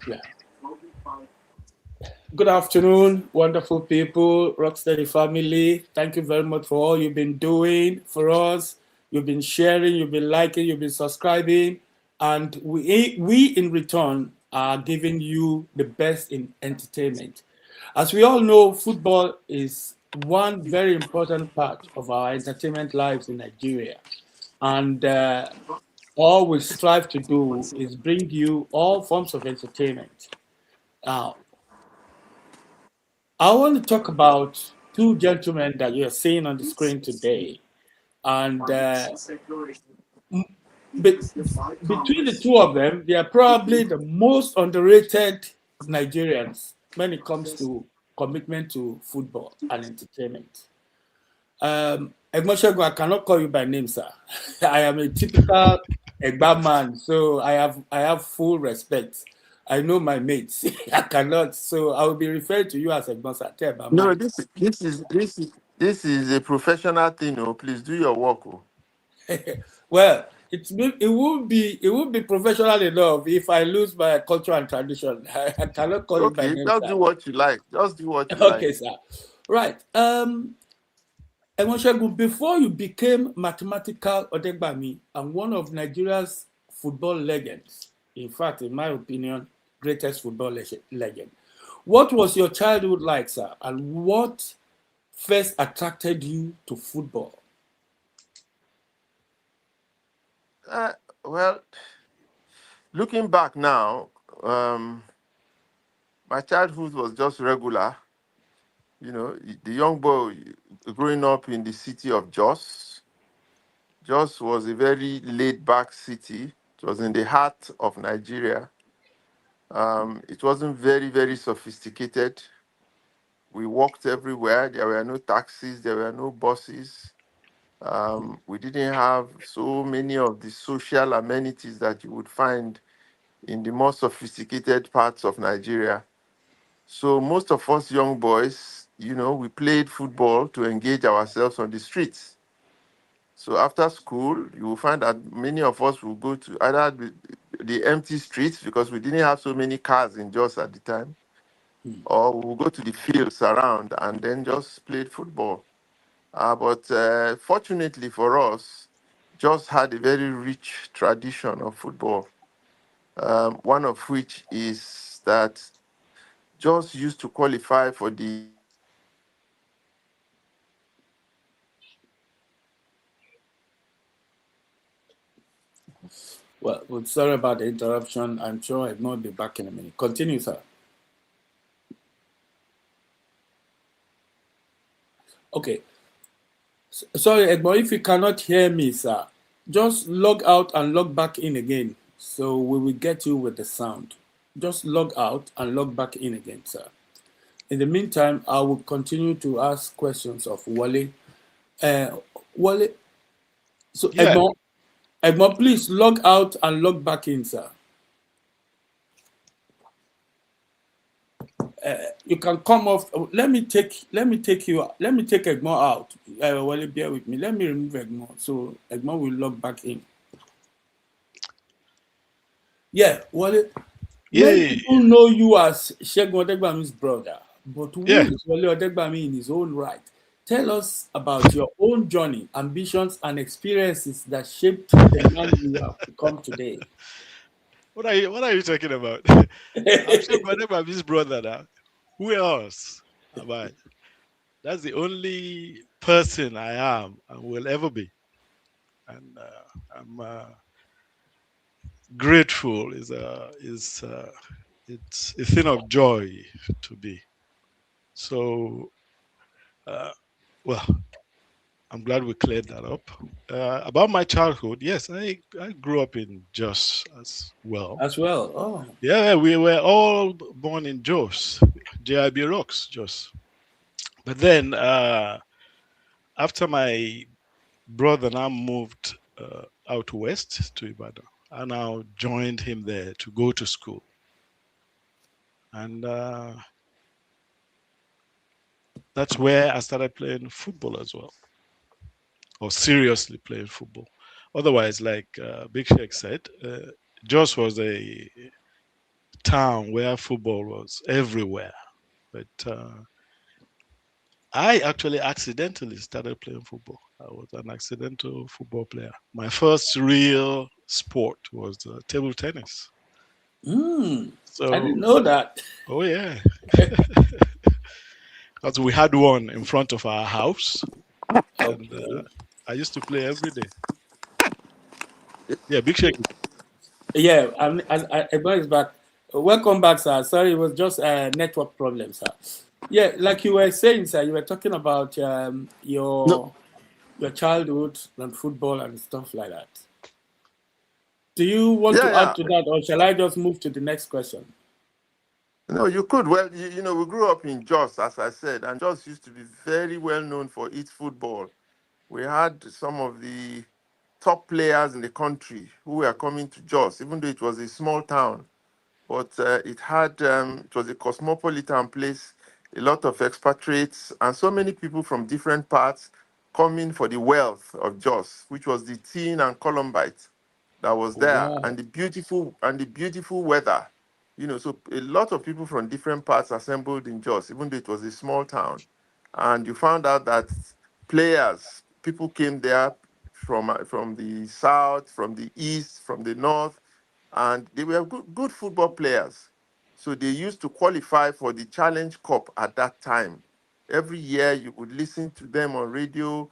Yeah. Good afternoon, wonderful people, ROKSTEDI family. Thank you very much for all you've been doing for us. You've been sharing, you've been liking, you've been subscribing, and we in return are giving you the best in entertainment. As we all know, football is one very important part of our entertainment lives in Nigeria, and all we strive to do is bring you all forms of entertainment. Now, I want to talk about two gentlemen that you're seeing on the screen today. And be- between the two of them, they are probably the most underrated Nigerians when it comes to commitment to football and entertainment. Egmoshegun, I cannot call you by name, sir. I am a typical Egba man, so I have full respect. I know my mates. I cannot, so I will be referring to you as Egbosa Teba No, man. this is a professional thing. Oh, please do your work. Oh. Well, it would be professional enough if I lose my culture and tradition. I cannot call you by Okay, name, just do sir. what you like. Just do what you like. Okay, sir. Right. Emoshegun, before you became mathematical Odegbami and one of Nigeria's football legends, in fact, in my opinion, greatest football legend, what was your childhood like, sir? And what first attracted you to football? Uh, well, looking back now, um, my childhood was just regular. You know, the young boy growing up in the city of Jos. Jos was a very laid-back city. It was in the heart of Nigeria. It wasn't very sophisticated. We walked everywhere. There were no taxis. There were no buses. We didn't have so many of the social amenities that you would find in the more sophisticated parts of Nigeria. So most of us young boys, we played football to engage ourselves on the streets. So after school, you will find that many of us will go to either the empty streets because we didn't have so many cars in Jos at the time, Hmm. or we will go to the fields around and then just played football. But fortunately for us, Jos had a very rich tradition of football. One of which is that Jos used to qualify for the Well, sorry about the interruption. I'm sure I will be back in a minute. Continue, sir. Okay. Sorry, Edmo, if you cannot hear me, sir, just log out and log back in again. So we will get you with the sound. Just log out and log back in again, sir. In the meantime, I will continue to ask questions of Wale. Uh, Wale, so Yeah. Edmo, please log out and log back in, sir. You can come off. Let me take Egmont out. Well, bear with me. Let me remove Egmont so Egmont will log back in. Yeah, well, many Yeah. people know you as Segun Odegbami's brother, but who Yeah. is Wole Odegbami in his own right? Tell us about your own journey, ambitions, and experiences that shaped the man you have become today. What are you talking about? I'm sure my his brother now. Who else am I? That's the only person I am and will ever be. And I'm grateful. It's a thing of joy to be. So uh, well, I'm glad we cleared that up. About my childhood, yes, I grew up in Jos as well. As well. Oh, Yeah, we were all born in Jos, JIB Rocks, Jos. But then after my brother now moved out west to Ibadan, I now joined him there to go to school. And that's where I started playing football as well, or seriously playing football. Otherwise, like Big Seg said, Jos was town where football was everywhere. But I actually accidentally started playing football. I was an accidental football player. My first real sport was table tennis. I So, didn't know that. oh yeah, because we had one in front of our house, and Okay. I used to play every day. Yeah, Big Seg. Yeah, I is back. Welcome back, sir. Sorry, it was just a network problem, sir. Yeah, like you were saying, sir, you were talking about No, your childhood and football and stuff like that. Do you want yeah, to add yeah. to that, or shall I just move to the next question? No, you could. Well, we grew up in Jos, as I said, and Jos used to be very well known for its football. We had some of the top players in the country who were coming to Jos, even though it was a small town. But it was a cosmopolitan place, a lot of expatriates, and so many people from different parts coming for the wealth of Jos, which was the tin and columbite that was there, Wow. and the beautiful weather. So a lot of people from different parts assembled in Jos, even though it was a small town. And you found out that people came there from the south, from the east, from the north, and they were good football players. So they used to qualify for the Challenge Cup at that time. Every year you would listen to them on radio,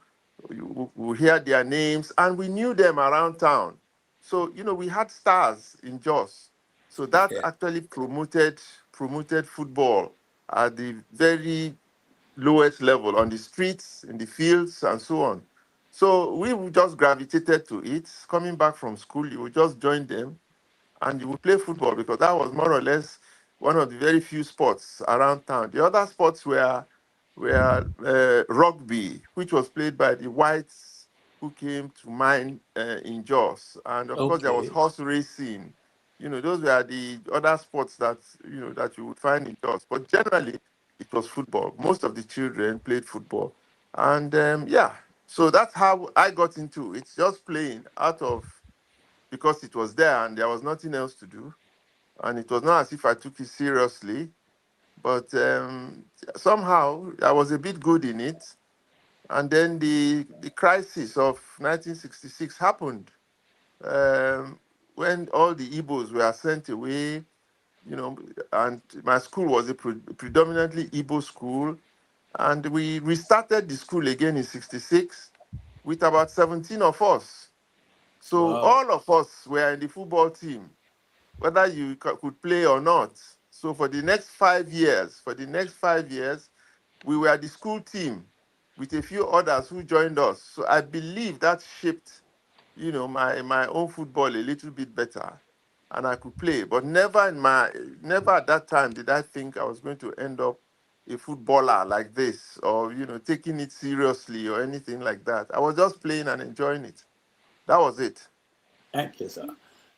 you would hear their names, and we knew them around town. So, we had stars in Jos. So that Yeah. actually promoted football at the very lowest level on the streets, in the fields, and so on. So we just gravitated to it. Coming back from school, you would just join them and you would play football because that was more or less one of the very few sports around town. The other sports were rugby, which was played by the whites who came to mine in Jos, and of course there was Okay. horse racing. Those were the other sports that you would find in Jos. But generally, it was football. Most of the children played football, and yeah, so that's how I got into it. Just playing out of because it was there and there was nothing else to do. And it was not as if I took it seriously, but somehow I was a bit good in it. And then the crisis of 1966 happened um, when all the Igbos were sent away, and my school was a predominantly Igbo school. And we restarted the school again in 66 with about 17 of us. So Wow. all of us were in the football team, whether you could play or not. So for the next 5 years, we were the school team with a few others who joined us. So I believe that shaped, my own football a little bit better, and I could play. But never at that time did I think I was going to end up a footballer like this, or taking it seriously or anything like that. I was just playing and enjoying it. That was it. Thank you, sir.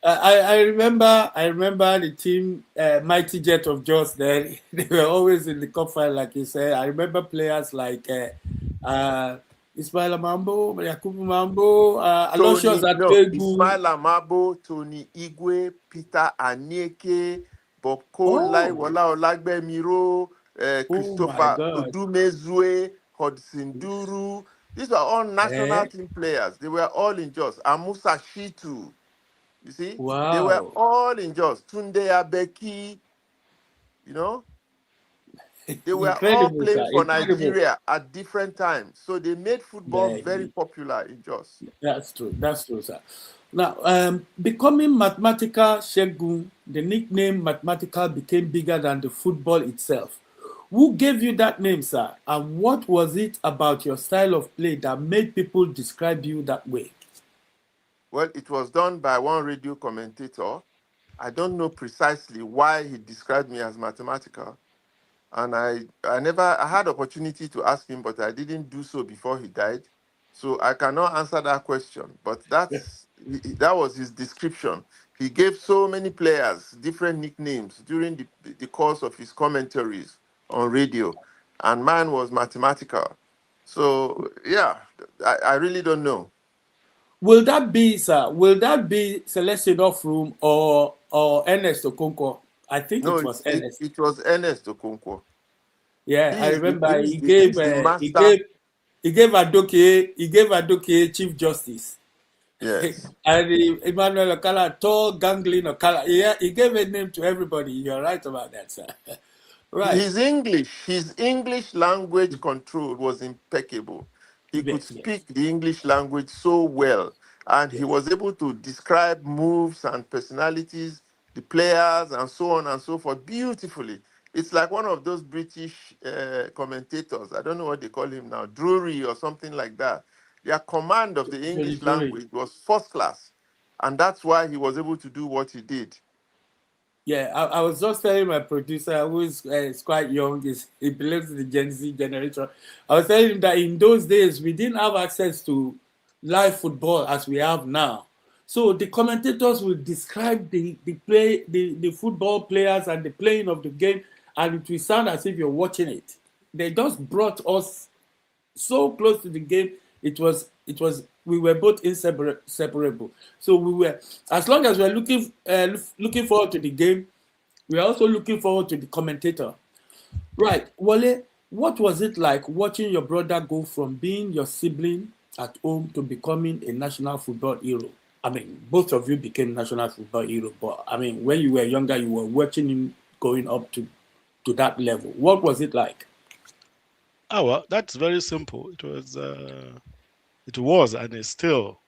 I remember the team, Mighty Jet of Jos. Then they were always in the cup final, like you said. I remember players like Ismail Mambo, Yakubu Mambo, Aloysius Ategu. Ismail Amabo, Tony Igwe, Peter Anieke, Bob Conlai, Oh, Wole Odegbami, oh my Christopher God! Odumezue, Hudson Duru. These were all national Eh? team players. They were all in Jos. Amusa Shitu, you see, they were Wow, all in Jos. Tunde Abeki, you know, they were all incredible, playing sir! for Incredible. Nigeria at different times. So they made football Yeah, very popular in Jos. that's true. That's true, sir. Now, becoming mathematical Segun, the nickname mathematical became bigger than the football itself. Who gave you that name, sir? And what was it about your style of play that made people describe you that way? Well, it was done by one radio commentator. I don't know precisely why he described me as mathematical. And I had opportunity to ask him, but I didn't do so before he died. So I cannot answer that question. But that was his description. He gave so many players different nicknames during the course of his commentaries on radio. And mine was mathematical. So yeah, I really don't know. Will that be, sir? Will that be Celestine Room or Ernest Okonkwo? I think No, it was Ernest. it was Ernest Okonkwo. Yeah, I He remember is the master. he gave Adoke Chief Justice. Yes. And Emmanuel Okala, tall, gangling Okala. Yeah, he gave a name to everybody. You're right about that, sir. Right. His English language control was impeccable. He could Yes, yes, speak the English language so well, and he yes. was able to describe moves and personalities, the players, and so on and so forth beautifully. It's like one of those British commentators. I don't know what they call him now, Drury or something like that. Their command of the Very, English very. language was first class, and that's why he was able to do what he did. Yeah, I was just telling my producer, who is quite young, he belongs to the Gen Z generation. I was telling him that in those days we didn't have access to live football as we have now. So the commentators will describe the football players and the playing of the game, and it will sound as if you're watching it. They just brought us so close to the game. It was we were both inseparable. So we were, as long as we were looking forward to the game, we are also looking forward to the commentator. Right, Wole, what was it like watching your brother go from being your sibling at home to becoming a national football hero? I mean, both of you became national football hero, but I mean, when you were younger, you were watching him going up to that level. What was it like? Oh, well, that's very simple. It was, and is still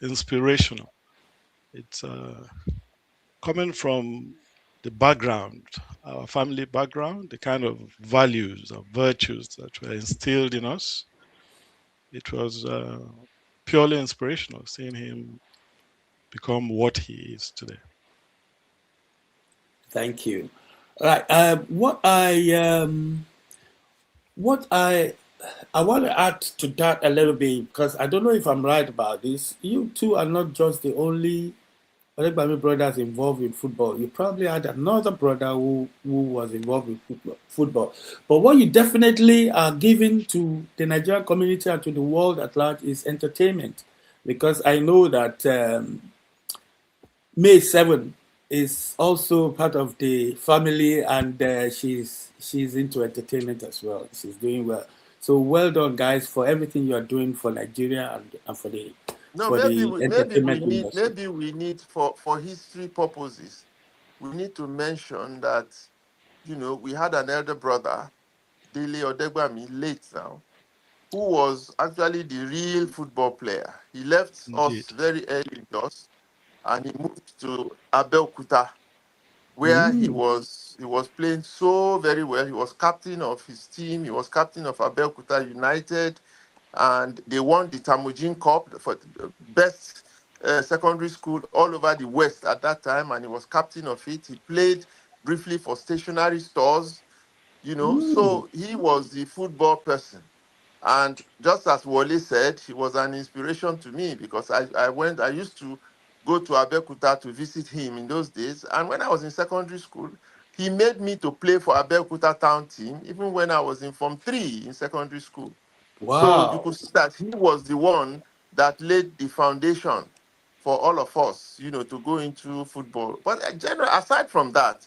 inspirational. It's coming from the background, our family background, the kind of values or virtues that were instilled in us. It was purely inspirational seeing him become what he is today. Thank you. All right. What I want to add to that a little bit because I don't know if I'm right about this. You two are not just the only Odegbami brothers involved in football. You probably had another brother who was involved in football. But what you definitely are giving to the Nigerian community and to the world at large is entertainment. Because I know that May 7 is also part of the family, and she's into entertainment as well. She's doing well. So well done, guys, for everything you are doing for Nigeria and No, for the entertainment industry. maybe we need for history purposes, we need to mention that we had an elder brother, DJ Odegbami, late now, who was actually the real football player. He left us Indeed. very early in us, and he moved to Abeokuta, where Mm, he was playing so very well. He was captain of his team. He was captain of Abeokuta United, and they won the Tamujin Cup for the best secondary school all over the West at that time, and he was captain of it. He played briefly for stationery stores, mm. so he was the football person. And just as Wole said, he was an inspiration to me because I used to go to Abeokuta to visit him in those days. And when I was in secondary school, he made me to play for Abeokuta town team, even when I was in Form 3 in secondary school. So you Wow. could see that he was the one that laid the foundation for all of us, to go into football. But aside from that,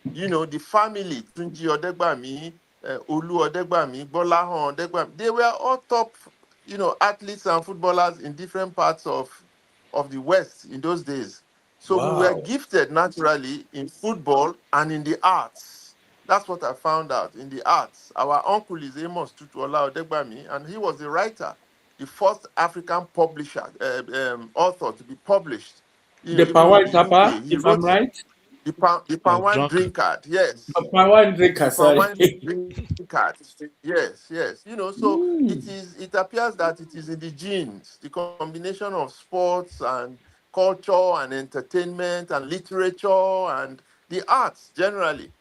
the family, Tunji Odegbami, Olu Odegbami, Bolahan Odegbami, they were all top, athletes and footballers in different parts of the West in those days. So we were Wow. gifted naturally in football and in the arts. That's what I found out in the arts. Our uncle is Amos Tutuola Odegbami, and he was the writer, the first African publisher, author to be published, The even in Pawai the UK. Tapa, He if I'm wrote right. the palm Of wine drunk. drink card, yes. The Pawai Drink, The palm sorry. wine drink card, yes, yes. So Mm. it appears that it is in the genes, the combination of sports and culture and entertainment and literature and the arts generally.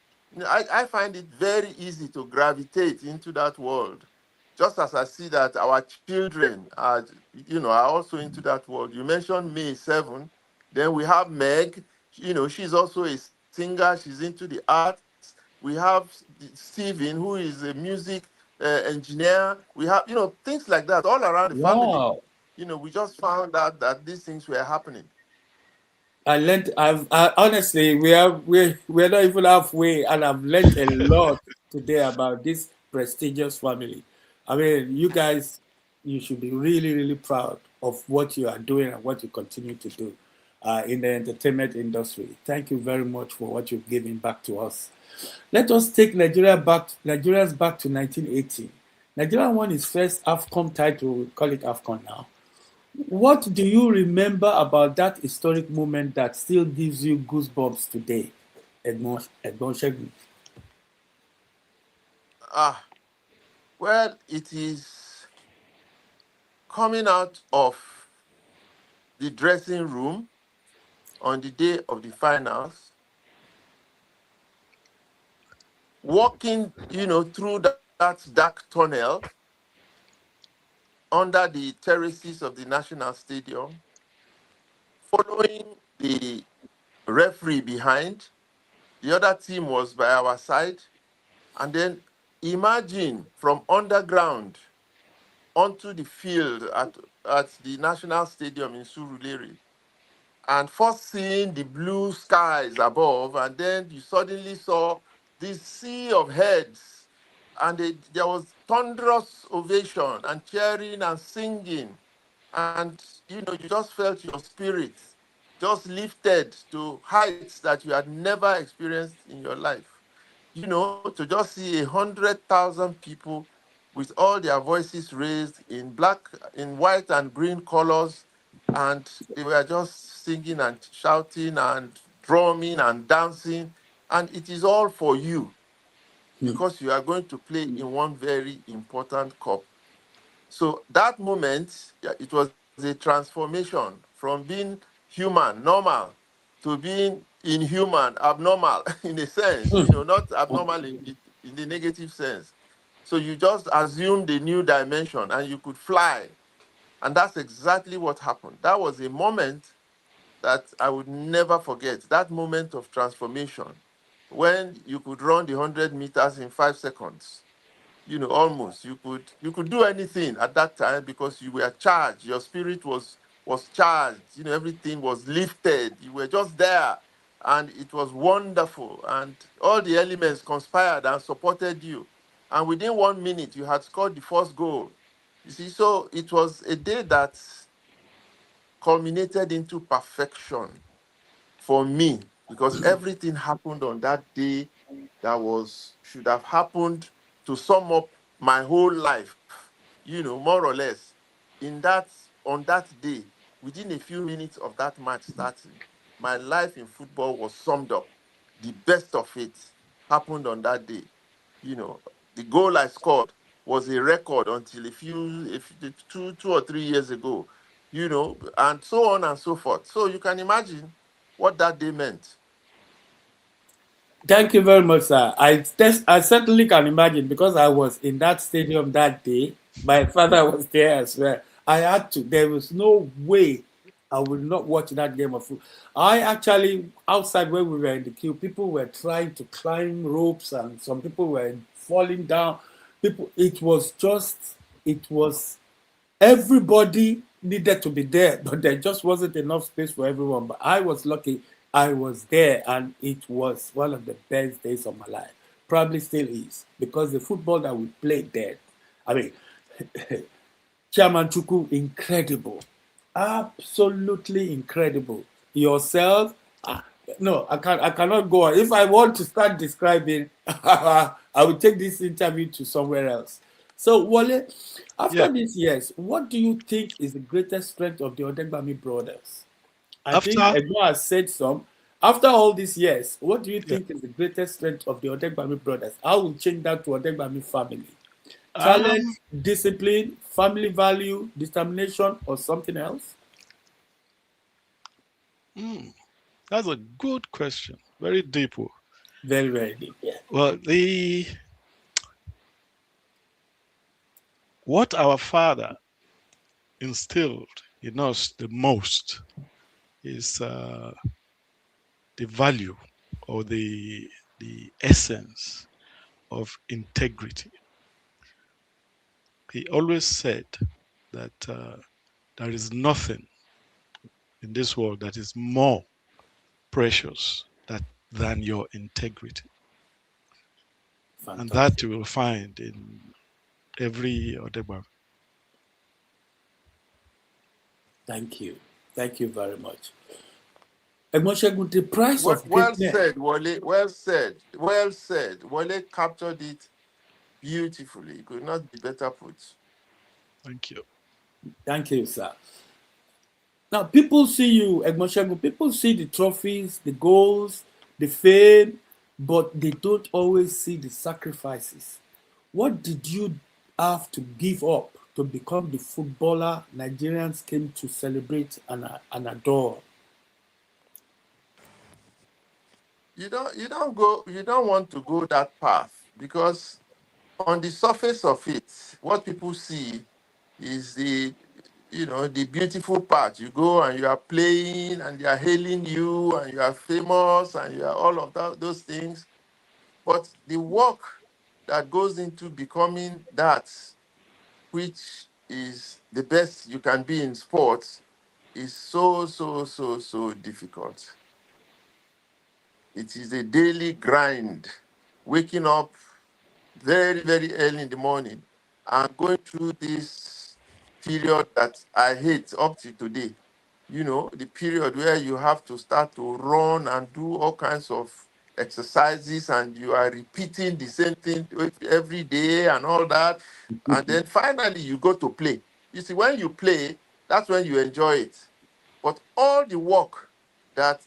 I find it very easy to gravitate into that world. Just as I see that our children are also into that world. You mentioned May 7. Then we have Meg. She's also a singer. She's into the arts. We have Steven, who is a music engineer. We have, things like that all around the family. Wow. We just found out that these things were happening. I learned. Honestly, we're not even halfway, and I've learned a lot today about this prestigious family. I mean, you guys, you should be really, really proud of what you are doing and what you continue to do in the entertainment industry. Thank you very much for what you've given back to us. Let us take Nigerians back to 1980. Nigeria won its first AFCON title. We call it AFCON now. What do you remember about that historic moment that still gives you goosebumps today, Edmond Shegun? Ah, well, it is coming out of the dressing room on the day of the finals, walking, through that dark tunnel under the terraces of the National Stadium, following the referee behind. The other team was by our side. And then imagine from underground onto the field at the National Stadium in Surulere, and first seeing the blue skies above, and then you suddenly saw this sea of heads, and there was thunderous ovation and cheering and singing, and you just felt your spirit just lifted to heights that you had never experienced in your life. To just see 100,000 people with all their voices raised in black, in white and green colors, and they were just singing and shouting and drumming and dancing, and it is all for you because you are going to play in one very important cup. So that moment, yeah, it was a transformation from being human, normal, to being inhuman, abnormal in a sense, not abnormal in the negative sense. So you just assumed a new dimension and you could fly. And that's exactly what happened. That was a moment that I would never forget. That moment of transformation when you could run the 100 meters in 5 seconds. Almost you could do anything at that time because you were charged. Your spirit was charged. Everything was lifted. You were just there, and it was wonderful. And all the elements conspired and supported you. And within 1 minute, you had scored the first goal. You see, so it was a day that culminated into perfection for me because everything happened on that day that was should have happened to sum up my whole life, more or less. In that On that day, within a few minutes of that match starting, my life in football was summed up. The best of it happened on that day. You know, the goal I scored was a record until if 2 or 3 years ago, and so on and so forth. So you can imagine what that day meant. Thank you very much, sir. I certainly can imagine because I was in that stadium that day. My father was there as well. I had to. There was no way I would not watch that game of football. I actually, outside where we were in the queue, people were trying to climb ropes and some people were falling down. It was just, it was everybody needed to be there, but there just wasn't enough space for everyone. But I was lucky I was there, and it was one of the best days of my life. Probably still is, because the football that we played there, I mean, Chairman Chuku, incredible. Absolutely incredible. Yourself, no, I cannot go on. If I want to start describing, I will take this interview to somewhere else. So, Wale, Yeah. after these years, what do you think is the greatest strength of the Odegbami brothers? I think After, Edmo has said some. After all these years, what do you yeah. think is the greatest strength of the Odegbami brothers? I will change that to Odegbami family. Talent, Um, discipline, family value, determination, or something else? hmm, that's a good question. Very deep. Oh. Very, very deep. Yeah. Well, the what our father instilled in us the most is the value or the essence of integrity. He always said that there is nothing in this world that is more precious than your integrity. Fantastic. And that you will find in every Odegbami. Thank you. Thank you very much. Segun, the price of Well greatness. said, Wole. Well said. Well said. Wole captured it beautifully. It could not be better put. Thank you. Thank you, sir. Now, people see you, Segun, people see the trophies, the goals, the fame, but they don't always see the sacrifices. What did you have to give up to become the footballer Nigerians came to celebrate and adore? You don't want to go that path, because on the surface of it, what people see is the beautiful part. You go and you are playing and they are hailing you and you are famous and you are all of those things. But the work that goes into becoming that which is the best you can be in sports is so difficult. It is a daily grind, waking up very early in the morning and going through this period that I hate up to today. The period where you have to start to run and do all kinds of exercises and you are repeating the same thing every day and all that. And then finally you go to play. You see, when you play, that's when you enjoy it. But all the work that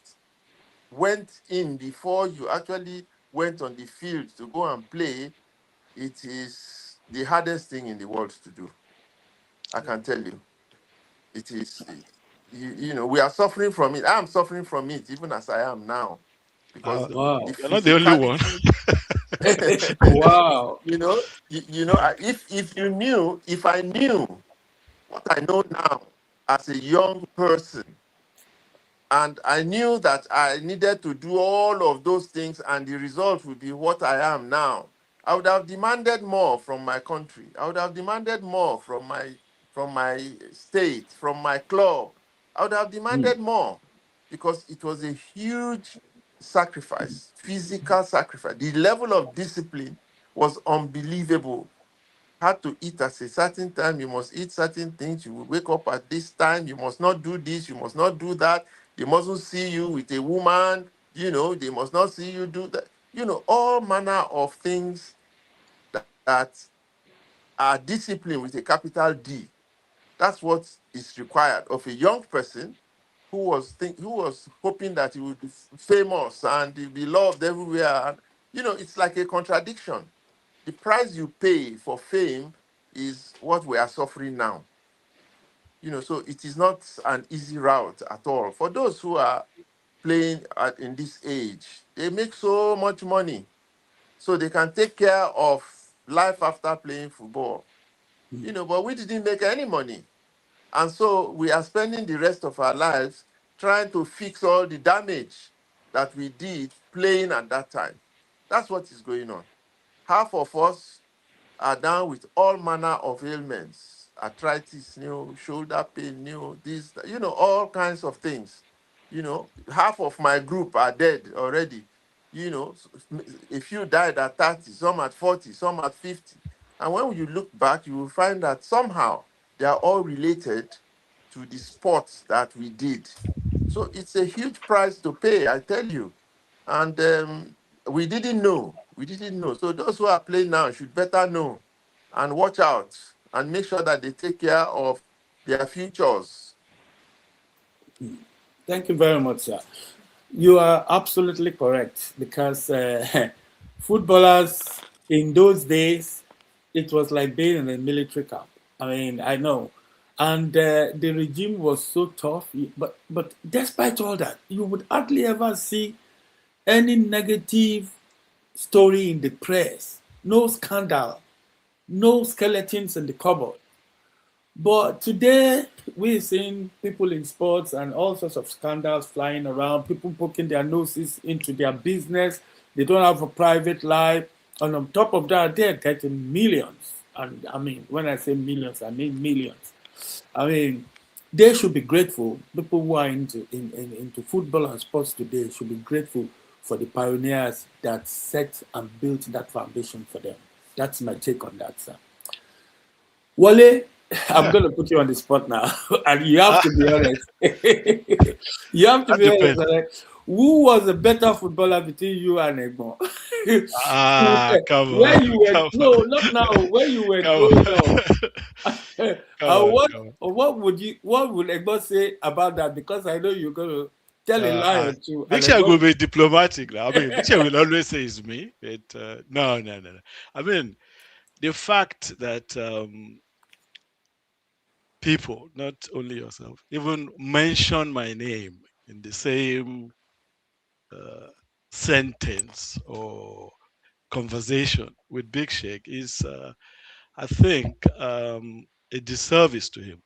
went in before you actually went on the field to go and play, it is the hardest thing in the world to do. I can tell you. It is, we are suffering from it. I'm suffering from it even as I am now, because Wow. the You're not the only one. physicality, Wow. if I knew what I know now as a young person, and I knew that I needed to do all of those things and the result would be what I am now, I would have demanded more from my country. I would have demanded more from my state, from my club. I would have demanded more, because it was a huge sacrifice, physical sacrifice. The level of discipline was unbelievable. Had to eat at a certain time, you must eat certain things, you will wake up at this time, you must not do this, you must not do that, they mustn't see you with a woman, they must not see you do that, all manner of things that are discipline with a capital D. That's what is required of a young person who was hoping that he would be famous and be loved everywhere. And, it's like a contradiction. The price you pay for fame is what we are suffering now. So it is not an easy route at all. For those who are playing in this age, they make so much money, so they can take care of life after playing football. But we didn't make any money. And so we are spending the rest of our lives trying to fix all the damage that we did playing at that time. That's what is going on. Half of us are down with all manner of ailments, arthritis, shoulder pain, this, all kinds of things. Half of my group are dead already. A few died at 30, some at 40, some at 50. And when you look back, you will find that somehow they are all related to the sports that we did. So it's a huge price to pay, I tell you. And we didn't know. We didn't know. So those who are playing now should better know and watch out and make sure that they take care of their futures. Thank you very much, sir. You are absolutely correct, because footballers in those days, it was like being in a military camp. I mean, I know. And the regime was so tough. But despite all that, you would hardly ever see any negative story in the press. No scandal. No skeletons in the cupboard. But today, we're seeing people in sports and all sorts of scandals flying around, people poking their noses into their business. They don't have a private life. And on top of that, they're getting millions. And I mean, when I say millions, I mean millions. I mean, they should be grateful. People who are into football and sports today should be grateful for the pioneers that set and built that foundation for them. That's my take on that, sir. Wale, I'm Yeah, going to put you on the spot now, and you have to be honest. You have to that be honest. depends. Right? Who was a better footballer between you and Egbon? Come When on, you were come on, no, not now. When you were come growing on, up, come on, what come on. what would Egbon say about that? Because I know you're going to tell a lie or two, Big and Seg will Egbon. be diplomatic now. I mean, Big Seg will always say it's me, but no, no, no, no. I mean, the fact that people, not only yourself, even mention my name in the same uh, sentence or conversation with Big Seg is, I think, a disservice to him.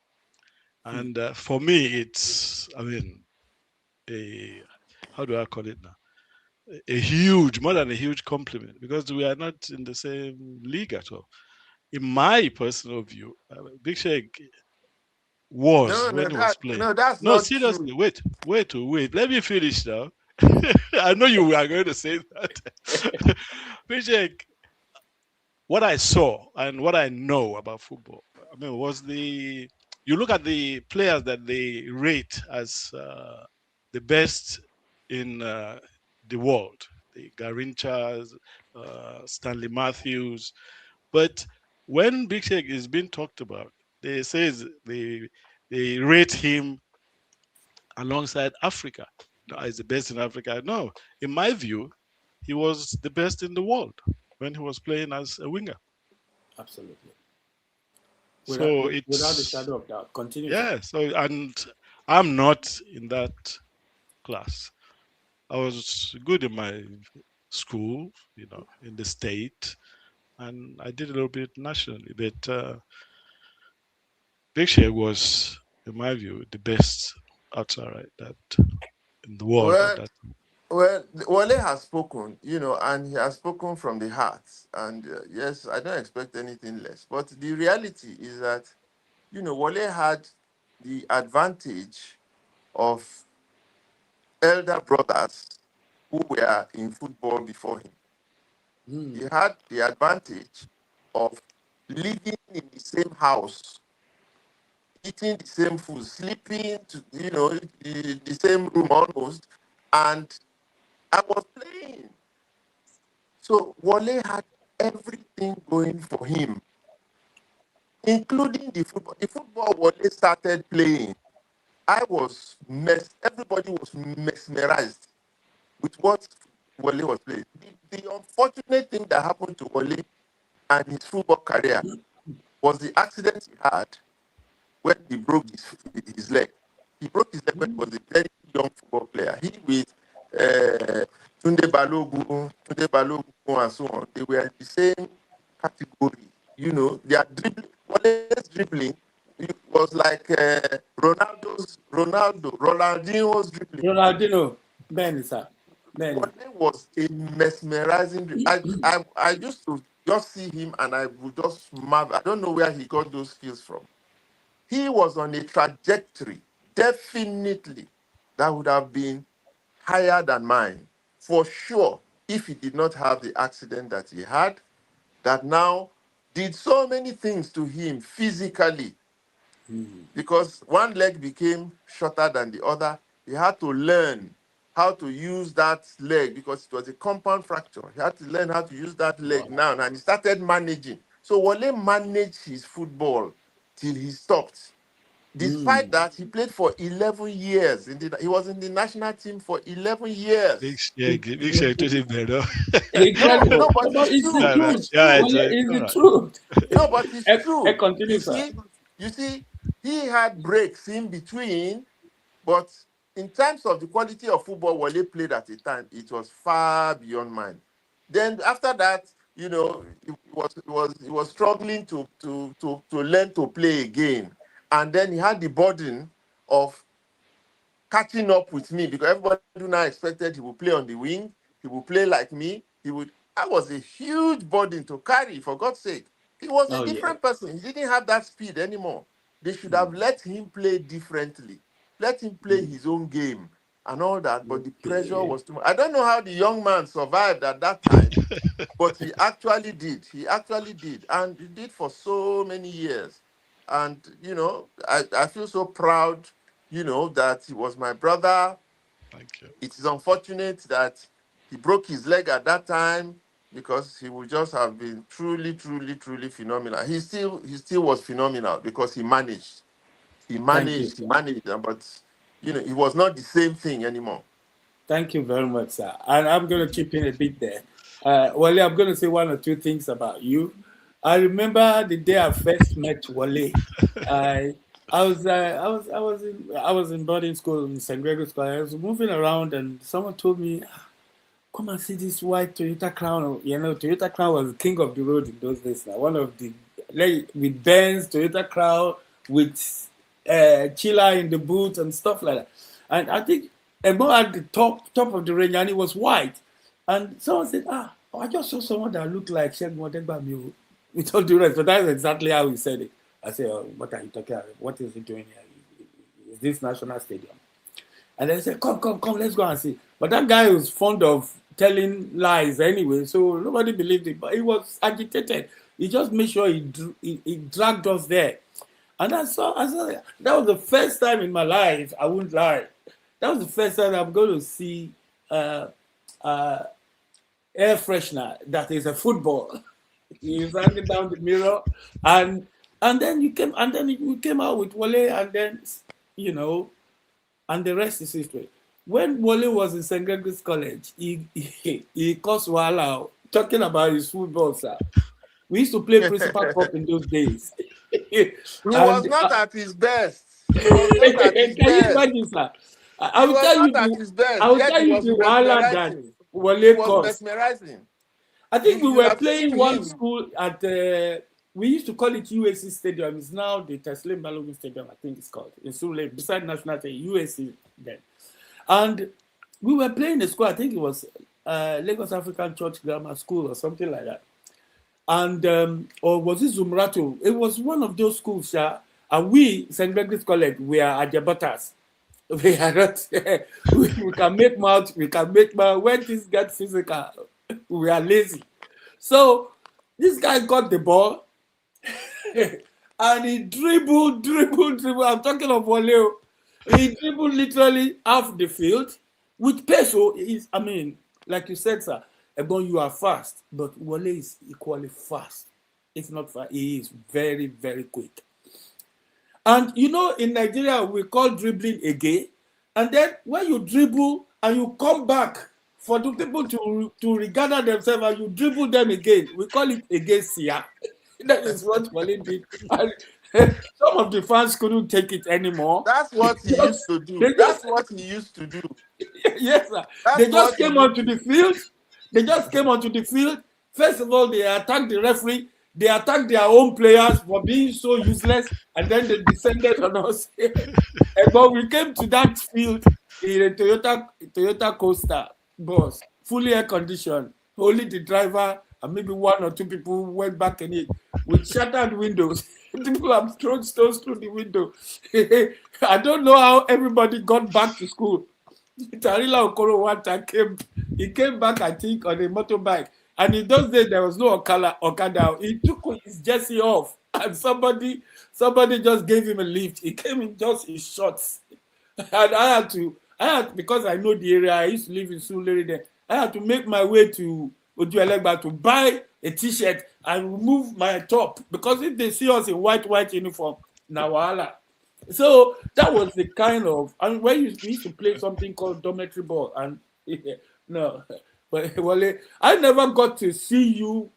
Hmm, And for me, it's, I mean, a, how do I call it now? A huge, more than a huge compliment because we are not in the same league at all. In my personal view, Big Shaq was No, when he was playing. no, that's No, not true. seriously, wait. Let me finish now. I know you are going to say that. Big Shaq, what I saw and what I know about football, I mean, was you look at the players that they rate as the best in the world, the Garinchas, Stanley Matthews, but when Big Shaq is being talked about, they rate him alongside Africa as the best in Africa. No, in my view, he was the best in the world when he was playing as a winger. absolutely, So without a it's shadow of doubt. Continue, sir. yeah. So and I'm not in that class. I was good in my school, in the state, and I did a little bit nationally. But Big Shea was, in my view, the best outsider that in the world at Well, that. well, Wale has spoken, and he has spoken from the heart. And yes, I don't expect anything less. But the reality is that, Wale had the advantage of elder brothers who were in football before him. Hmm, He had the advantage of living in the same house, eating the same food, sleeping to the same room almost, and I was playing. So Wale had everything going for him, including the football. The football Wale started playing, everybody was mesmerized with what Wale was playing. The unfortunate thing that happened to Wale and his football career was the accident he had when he broke his leg. He broke his leg when he was a very young football player. He with uh, Tunde Balogun, and so on. They were in the same category. Their dribbling, Wallace dribbling, it was like Ronaldinho's dribbling. Ronaldinho, Ben, sir, Ben. Wale was a mesmerizing. I used to just see him and I would just marvel. I don't know where he got those skills from. He was on a trajectory, definitely, that would have been higher than mine, for sure, if he did not have the accident that he had, that now did so many things to him physically, Hmm. because one leg became shorter than the other. He had to learn how to use that leg because it was a compound fracture. He had to learn how to use that leg Wow. now, and he started managing. So Wale managed his football till he stopped. Hmm. Despite that, he played for 11 years. He was in the national team for 11 Big years. Shaq, Big Shaq told him better. No, Incredible. no, No, but but it's it's the true. Yeah, man. truth. It's Yeah, true. Well, it's all the right. truth. No, but it's I true. continue, You sir. see, he had breaks in between, but in terms of the quality of football Wale played at the time, it was far beyond mine. Then after that, he was struggling to learn to play again, and then he had the burden of catching up with me because everybody now expected he would play on the wing, he would play like me. That was a huge burden to carry, for God's sake. He was a Oh yeah. different person. He didn't have that speed anymore. They should have let him play differently. Let him play his own game and all that. But the pressure was too much. I don't know how the young man survived at that time, but he actually did. He actually did. And he did for so many years. And, you know, I feel so proud, you know, that he was my brother. Thank you. It is unfortunate that he broke his leg at that time because he would just have been truly, truly, truly phenomenal. He still was phenomenal because he managed. Thank you. But you know, it was not the same thing anymore. Thank you very much, sir. And I'm going to chip in a bit there. Wale, I'm going to say one or two things about you. I remember the day I first met Wale. I was in boarding school in St. Gregory's School. I was moving around, and someone told me, "Come and see this white Toyota Crown." You know, Toyota Crown was the king of the road in those days. Now, one of the with Benz, Toyota Crown with chiller in the boot and stuff like that. And I think Ebo at the top of the range, and it was white. And someone said, I just saw someone that looked like Segun Odegbami. With all due respect, but that's exactly how he said it. I said, what are you talking about? What is he doing here? Is this National Stadium? And they said, come, let's go and see. But that guy was fond of telling lies anyway, so nobody believed it. But he was agitated. He just made sure he dragged us there. And I saw that was the first time in my life, I wouldn't lie. That was the first time I'm going to see air freshener that is a football. He's hanging down the mirror, and then we came out with Wole, and then you know, and the rest is history. When Wole was in St. Gregory's College, he caused wahala talking about his football, sir. We used to play Principal Cup in those days. He was not at his best. He was not at his Can best. you imagine, sir? I will tell you the wahala that Wole caused. Mesmerizing. I think we were playing one school at we used to call it UAC Stadium. It's now the Teslim Balogun Stadium, I think it's called. In Sule, beside National Stadium, UAC then. And we were playing a school, I think it was Lagos African Church Grammar School or something like that. And or was it Zumrato? It was one of those schools, yeah. And we, St. Gregory's College, we are ajabatas. We are not. We can make mouth. When things get physical, we are lazy. So this guy got the ball and he dribbled. I'm talking of Wole. He dribbled literally half the field with pace. So I mean, like you said, sir, Ebon, you are fast, but Wole is equally fast. If not fast, he is very, very quick. And you know, in Nigeria, we call dribbling again. And then when you dribble and you come back for the people to regather themselves and you dribble them again, we call it against Sia. That is what Wole did. And some of the fans couldn't take it anymore. That's what he used to do. That's what he used to do. Yes, sir. They just came onto the field. First of all, they attacked the referee. They attacked their own players for being so useless, and then they descended on us. But we came to that field in a Toyota Coaster bus, fully air conditioned. Only the driver and maybe one or two people went back in it with shattered windows. People have thrown stones through the window. I don't know how everybody got back to school. Tarila Okoro one time came back, I think, on a motorbike. And in those days, there was no Okada. He took his jersey off, and somebody just gave him a lift. He came in just his shorts. And I had to, because I know the area, I used to live in Surulere there. I had to make my way to Ojuelegba to buy a t-shirt and remove my top. Because if they see us in white uniform, na wahala. So that was the kind of, and when we used to play something called dormitory ball, and no, but Wole, I never got to see you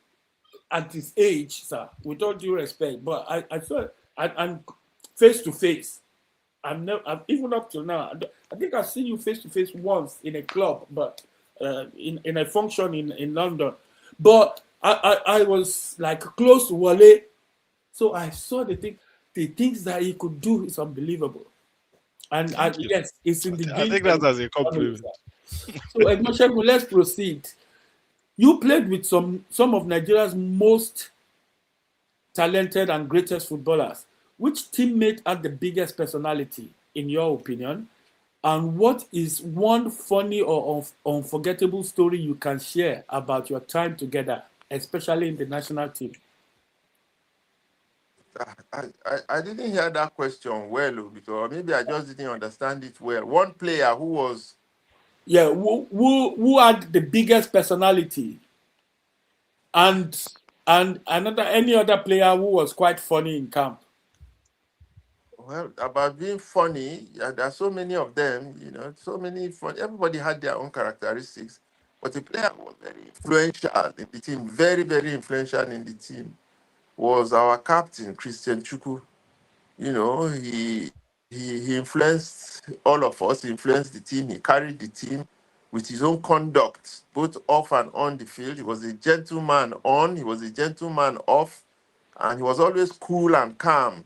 at this age, sir, with all due respect. But I saw, and face to face. I'm even up till now. I think I've seen you face to face once in a club, but in a function in London. But I was like close to Wole, so I saw the things that he could do is unbelievable. And yes, it's in the I think that's as a compliment. So, Edmoshegun, let's proceed. You played with some of Nigeria's most talented and greatest footballers. which teammate had the biggest personality, in your opinion? And what is one funny or unforgettable story you can share about your time together, especially in the national team? I didn't hear that question well, because maybe I just didn't understand it well. One player who was, Yeah, who had the biggest personality, and another any other player who was quite funny in camp? well, about being funny, there are so many of them, so many fun. Everybody had their own characteristics, but the player was very influential in the team, very, very influential in the team, was our captain, Christian Chuku. He influenced all of us, he influenced the team, he carried the team with his own conduct, both off and on the field. He was a gentleman on, he was a gentleman off, and he was always cool and calm.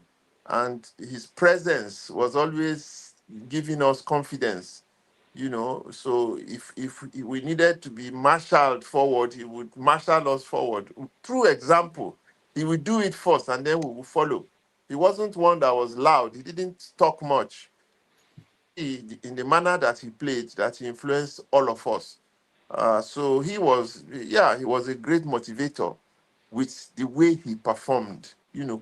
And his presence was always giving us confidence. So if we needed to be marshaled forward, he would marshal us forward through example. He would do it first, and then we would follow. He wasn't one that was loud. He didn't talk much. In the manner that he played, that he influenced all of us. So he was a great motivator with the way he performed,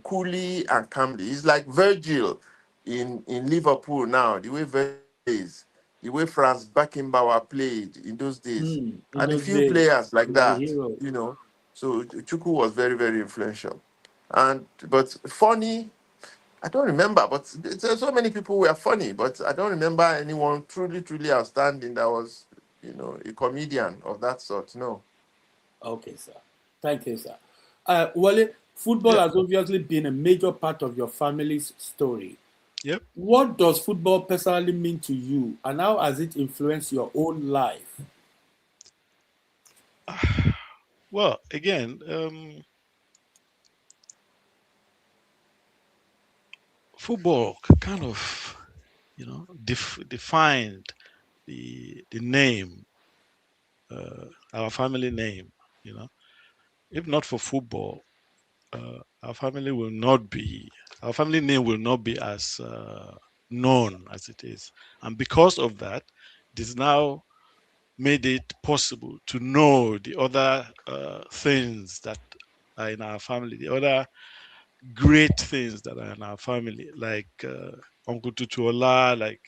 coolly and calmly. He's like Virgil in Liverpool now, the way Virgil plays, the way Franz Beckenbauer played in those days, In and a those few days, players like he's a that, hero. So Chuku was very, very influential. But funny, I don't remember, but there's so many people who were funny, but I don't remember anyone truly, truly outstanding that was, a comedian of that sort. No. Okay, sir. Thank you, sir. Wale, football Yeah. has obviously been a major part of your family's story. Yep. What does football personally mean to you, and how has it influenced your own life? Well, again, football kind of, defined the name, our family name. You know, if not for football, our family will not be, our family name will not be as known as it is, and because of that, it is now made it possible to know the other things that are in our family, the other great things that are in our family, like Uncle Tutuola, like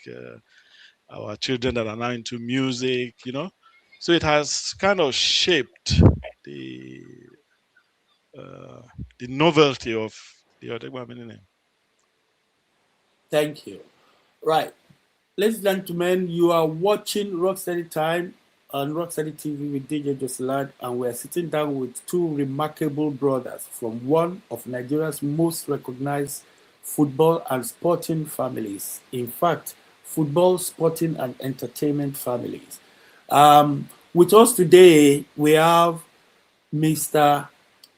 our children that are now into music, So it has kind of shaped the uh, the novelty of the Odegbami name. Thank you. Right. Ladies and gentlemen, you are watching Rocksteady Time on Rocksteady TV with DJ Jossy Ladd, and we're sitting down with two remarkable brothers from one of Nigeria's most recognized football and sporting families. In fact, football, sporting, and entertainment families. With us today, we have Mr.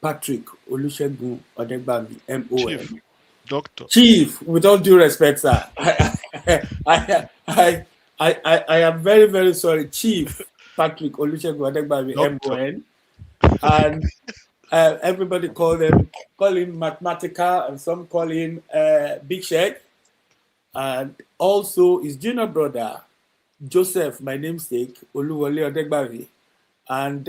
Patrick Olusegun Odegbami, Chief, MON. doctor, Chief, with all due respect, sir, I am very, very sorry, Chief Patrick Olusegun Odegbami, doctor. MON, and everybody call him mathematical, and some call him Big Seg, and also his junior brother Joseph, my namesake, Oluwole Odegbami, and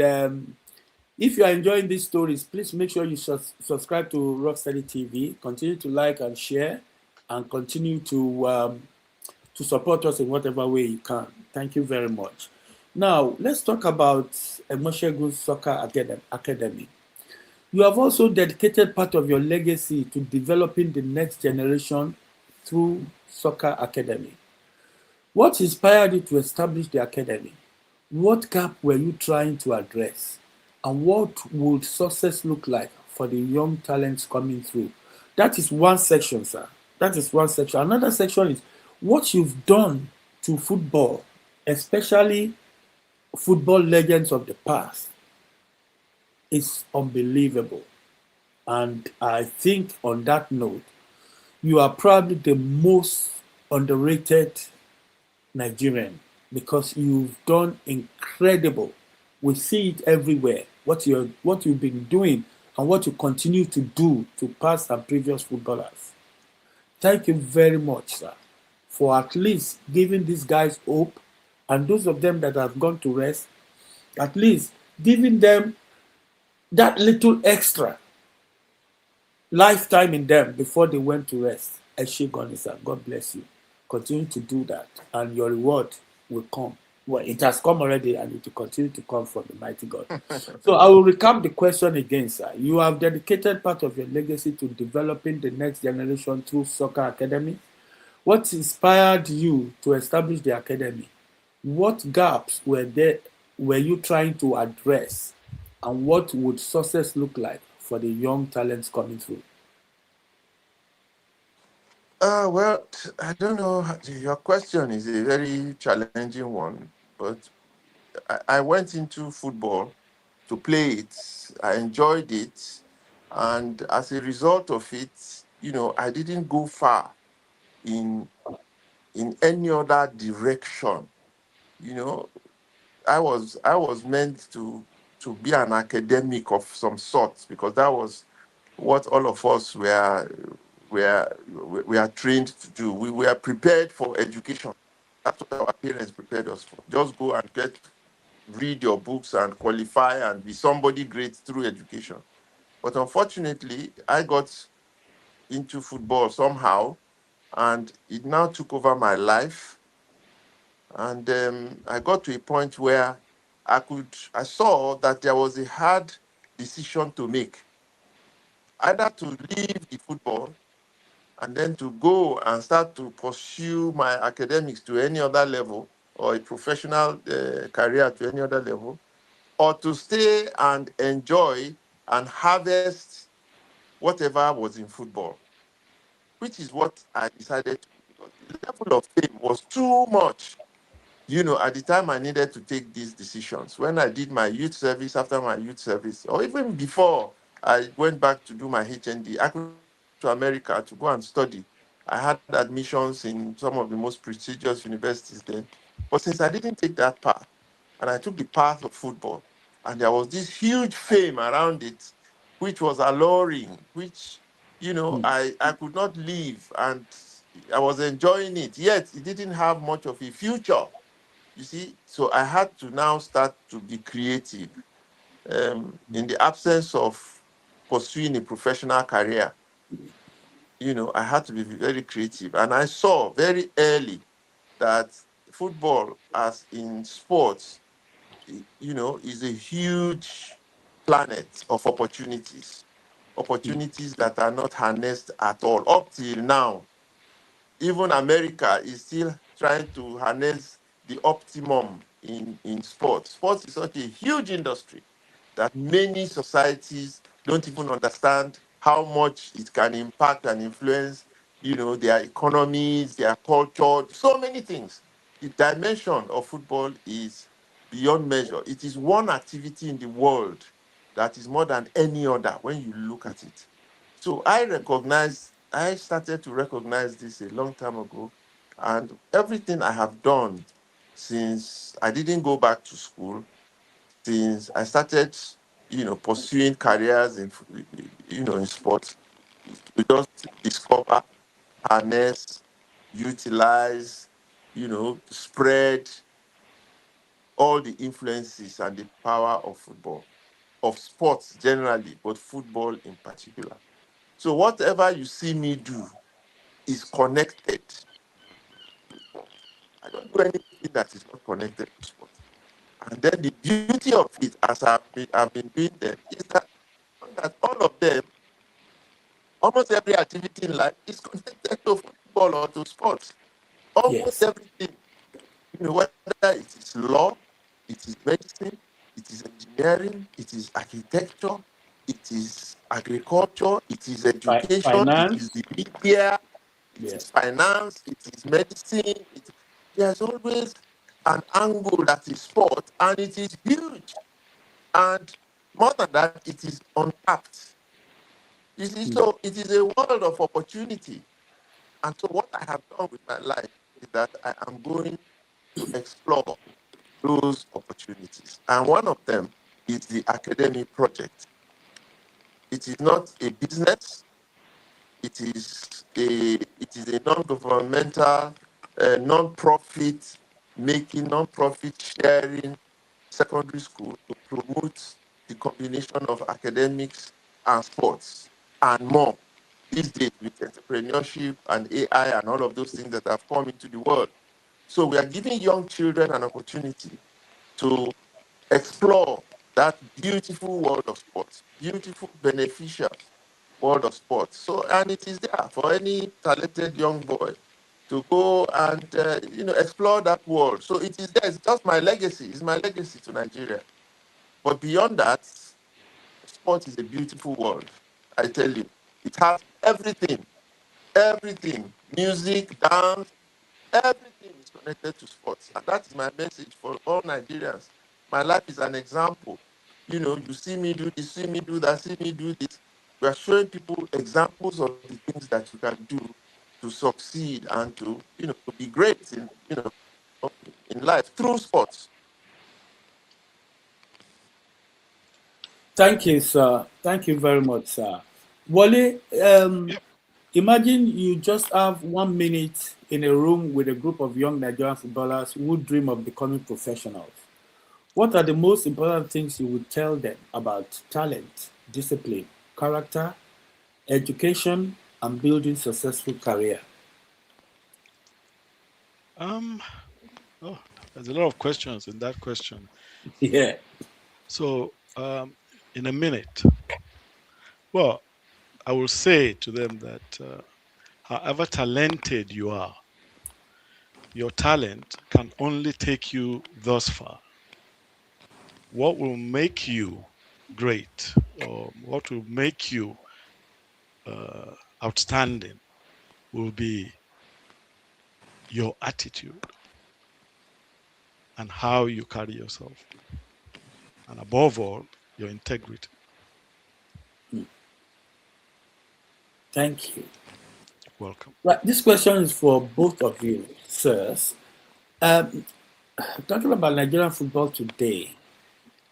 if you are enjoying these stories, please make sure you subscribe to Rocksteady TV. Continue to like and share, and continue to support us in whatever way you can. Thank you very much. Now, let's talk about Emoshegun Soccer Academy. You have also dedicated part of your legacy to developing the next generation through Soccer Academy. What inspired you to establish the academy? What gap were you trying to address? And what would success look like for the young talents coming through? That is one section, sir. That is one section. Another section is what you've done to football, especially football legends of the past, is unbelievable. And I think on that note, you are probably the most underrated Nigerian because you've done incredible. We see it everywhere. What you've been doing and what you continue to do to past and previous footballers. Thank you very much, sir, for at least giving these guys hope, and those of them that have gone to rest, at least giving them that little extra lifetime in them before they went to rest. Eshe sir, God bless you. Continue to do that, and your reward will come. Well, it has come already, and it will continue to come from the mighty God. So I will recap the question again, sir. You have dedicated part of your legacy to developing the next generation through Soccer Academy. What inspired you to establish the academy? What gaps were you trying to address? And what would success look like for the young talents coming through? Well, I don't know. Your question is a very challenging one, but I went into football to play it. I enjoyed it, and as a result of it, I didn't go far in any other direction. You know, I was meant to be an academic of some sort because that was what all of us were trained to do. We were prepared for education. That's what our parents prepared us for. Just go and read your books and qualify and be somebody great through education. But unfortunately, I got into football somehow, and it now took over my life. And I got to a point where I saw that there was a hard decision to make, either to leave the football and then to go and start to pursue my academics to any other level or a professional career to any other level, or to stay and enjoy and harvest whatever was in football, which is what I decided to do because the level of fame was too much. At the time I needed to take these decisions. When I did my youth service, after my youth service, or even before I went back to do my HND, I could to America to go and study. I had admissions in some of the most prestigious universities then. But since I didn't take that path, and I took the path of football, and there was this huge fame around it, which was alluring, which, I could not leave, and I was enjoying it. Yet it didn't have much of a future. You see, so I had to now start to be creative. In the absence of pursuing a professional career, I had to be very creative. And I saw very early that football, as in sports, is a huge planet of opportunities that are not harnessed at all. Up till now, even America is still trying to harness the optimum in sports. Sports is such a huge industry that many societies don't even understand how much it can impact and influence, their economies, their culture, so many things. The dimension of football is beyond measure. It is one activity in the world that is more than any other when you look at it. So I started to recognize this a long time ago. And everything I have done since I didn't go back to school, since I started, pursuing careers in sports, to just discover, harness, utilize, spread all the influences and the power of football, of sports generally, but football in particular. So whatever you see me do is connected to sport. I don't do anything that is not connected to sport. And then the beauty of it, as I've been doing them, is that all of them, almost every activity in life is connected to football or to sports. Almost Yes. everything, whether it is law, it is medicine, it is engineering, it is architecture, it is agriculture, it is education, it is Finance. the media, it is Yes. finance, it is medicine. There's always an angle that is sport, and it is huge. And more than that, it is untapped. You see, so it is a world of opportunity. And so what I have done with my life is that I am going to explore those opportunities. And one of them is the academic project. It is not a business. it is a non-governmental, non-profit making, non-profit sharing secondary school to promote the combination of academics and sports and more. These days with entrepreneurship and AI and all of those things that have come into the world. So we are giving young children an opportunity to explore that beautiful world of sports, beautiful, beneficial world of sports. So, and it is there for any talented young boy to go and explore that world. So it is there. It's just my legacy. It's my legacy to Nigeria. But beyond that, sport is a beautiful world. I tell you, it has everything, everything, music, dance, everything is connected to sports. And that is my message for all Nigerians. My life is an example. You see me do this, see me do that, see me do this. We are showing people examples of the things that you can do to succeed and to be great in life through sports. Thank you, sir. Thank you very much, sir. Wole, Yep. imagine you just have 1 minute in a room with a group of young Nigerian footballers who dream of becoming professionals. What are the most important things you would tell them about talent, discipline, character, education, and building successful career? Um. Oh, there's a lot of questions in that question. Yeah. So, in a minute, well, I will say to them that however talented you are, your talent can only take you thus far. What will make you great, or what will make you outstanding, will be your attitude and how you carry yourself, and above all, your integrity. Thank you. Welcome. Right. This question is for both of you, sirs. Um, Talking about Nigerian football today,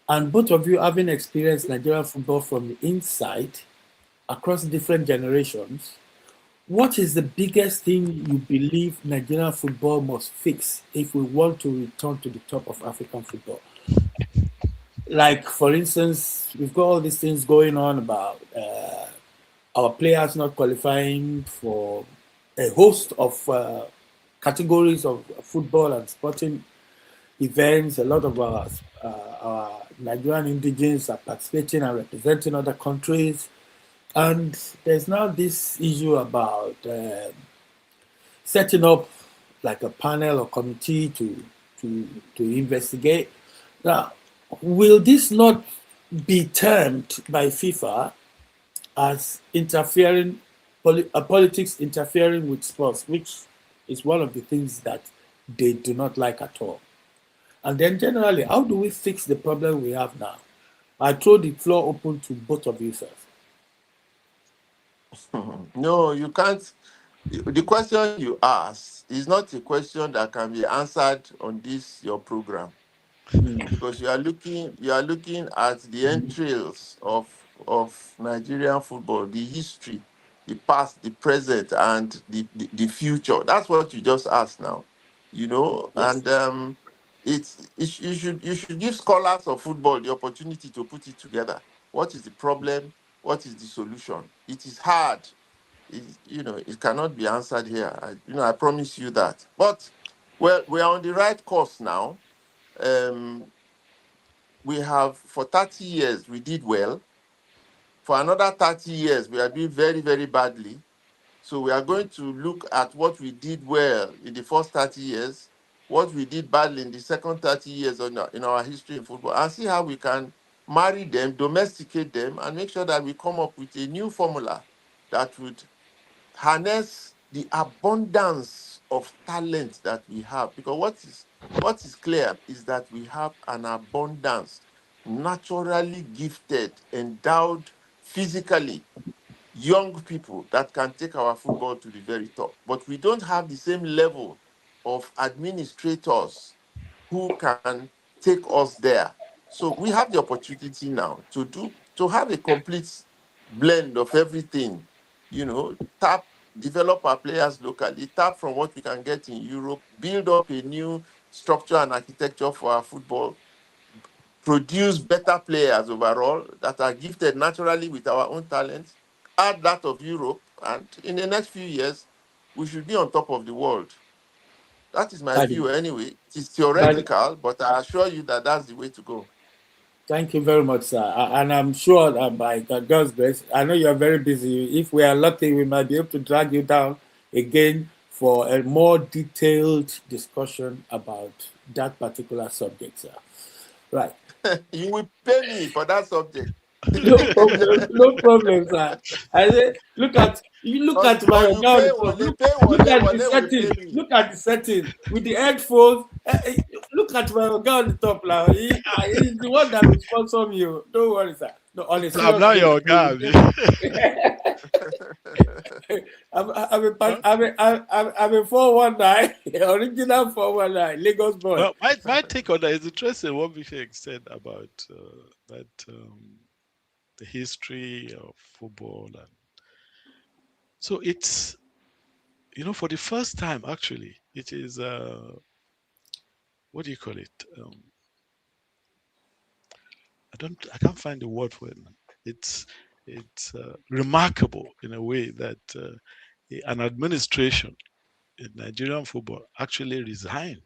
and both of you having experienced Nigerian football from the inside across different generations, what is the biggest thing you believe Nigerian football must fix if we want to return to the top of African football? Like, for instance, we've got all these things going on about our players not qualifying for a host of categories of football and sporting events. A lot of our Nigerian indigenes are participating and representing other countries. And there's now this issue about setting up like a panel or committee to investigate. Now, will this not be termed by FIFA as interfering, politics interfering with sports, which is one of the things that they do not like at all? And then generally, how do we fix the problem we have now? I throw the floor open to both of you, sir. No, you can't. The question you ask is not a question that can be answered on this your program, because you are looking at the entrails of Nigerian football, the history, the past, the present, and the future. That's what you just asked now, Yes. and you should give scholars of football the opportunity to put it together. What is the problem? What is the solution? It is hard. It cannot be answered here. I promise you that. But well, we are on the right course now. Um, we have for 30 years we did well. For another 30 years we are doing very, very badly. So we are going to look at what we did well in the first 30 years, what we did badly in the second 30 years in our history in football, and see how we can marry them, domesticate them, and make sure that we come up with a new formula that would harness the abundance of talent that we have. Because what is clear is that we have an abundance, naturally gifted, endowed physically, young people that can take our football to the very top. But we don't have the same level of administrators who can take us there. So we have the opportunity now to have a complete blend of everything develop our players locally, tap from what we can get in Europe, build up a new structure and architecture for our football, produce better players overall that are gifted naturally with our own talents, add that of Europe, and in the next few years, we should be on top of the world. That is my That view is, anyway. It's that, theoretical, but I assure you that that's the way to go. thank you very much, sir. And I'm sure that by God's grace, I know you're very busy. If we are lucky, we might be able to drag you down again for a more detailed discussion about that particular subject, sir. Right. You will pay me for that subject. No problem. No problem, sir. I say, look at my Or you guy on pay the top. Wale, pay Wale, Look at the Wale will setting. pay me. Look at the setting with the headphones. Look at my guy on the top now. He's the one that will sponsor me. Oh. Don't worry, sir. No, on a I'm serious not note, your guy. I'm a 419, original 419, Lagos boy. Well, my take on that is interesting. What Big Seg said about that the history of football, and so it's for the first time actually it is what do you call it? I can't find the word for it. It's remarkable in a way that an administration in Nigerian football actually resigned.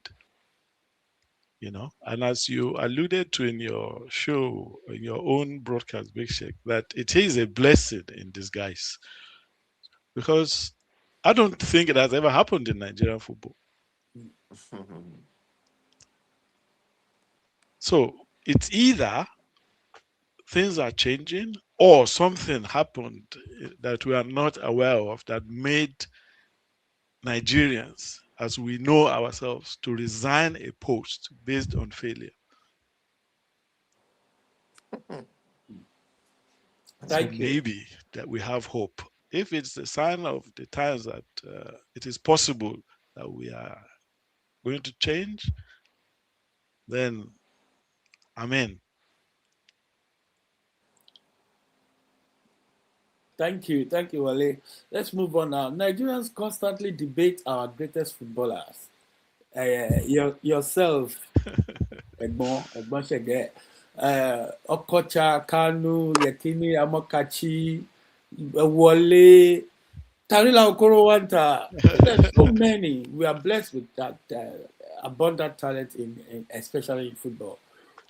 And as you alluded to in your show, in your own broadcast, Big Seg, that it is a blessing in disguise, because I don't think it has ever happened in Nigerian football. So it's either things are changing or something happened that we are not aware of that made Nigerians, as we know ourselves, to resign a post based on failure. So Thank you. maybe that we have hope. If it's a sign of the times that it is possible that we are going to change, then amen. Thank you, Wale. Let's move on now. Nigerians constantly debate our greatest footballers. Yourself, Egbon Shege, Okocha, Kanu, Yekini, Amokachi, Wale, Tarila Okorowanta. There's so many. We are blessed with that abundant talent especially in football.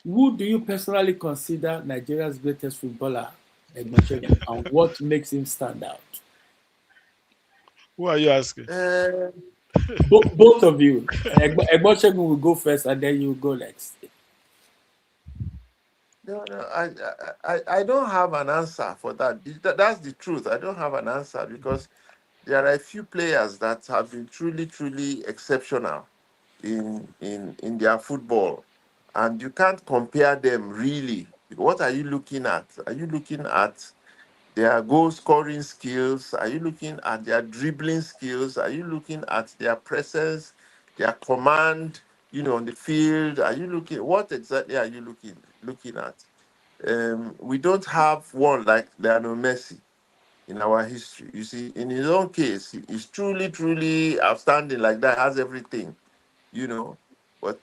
Who do you personally consider Nigeria's greatest footballer, Egbon Shege, and what makes him stand out? Who are you asking? Both of you. Egbon Shege will go first, and then you go next. No, I don't have an answer for that. That's the truth. I don't have an answer because there are a few players that have been truly, truly exceptional in their football, and you can't compare them really. What are you looking at? Are you looking at their goal scoring skills? Are you looking at their dribbling skills? Are you looking at their presence, their command, on the field? Are you looking, what exactly are you looking at? We don't have one like Lionel Messi in our history. You see, in his own case, he's truly, truly outstanding like that, has everything, but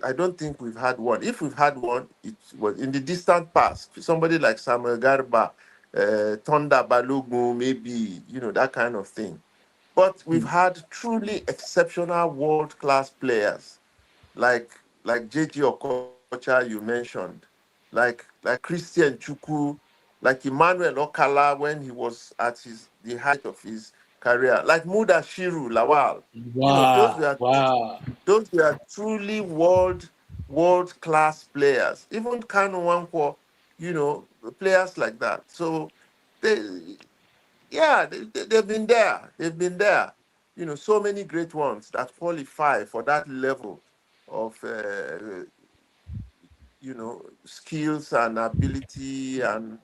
I don't think we've had one. If we've had one, it was in the distant past. Somebody like Samuel Garba, Tonda Balogun, maybe, that kind of thing. But we've had truly exceptional world-class players like JJ Okocha you mentioned, like Christian Chukwu, like Emmanuel Okala when he was at the height of his career, like Mudashiru Lawal. Those Wow, were wow. truly world class players. Even Kanu Wankwo, players like that. So they they've been there. They've been there. So many great ones that qualify for that level of skills and ability and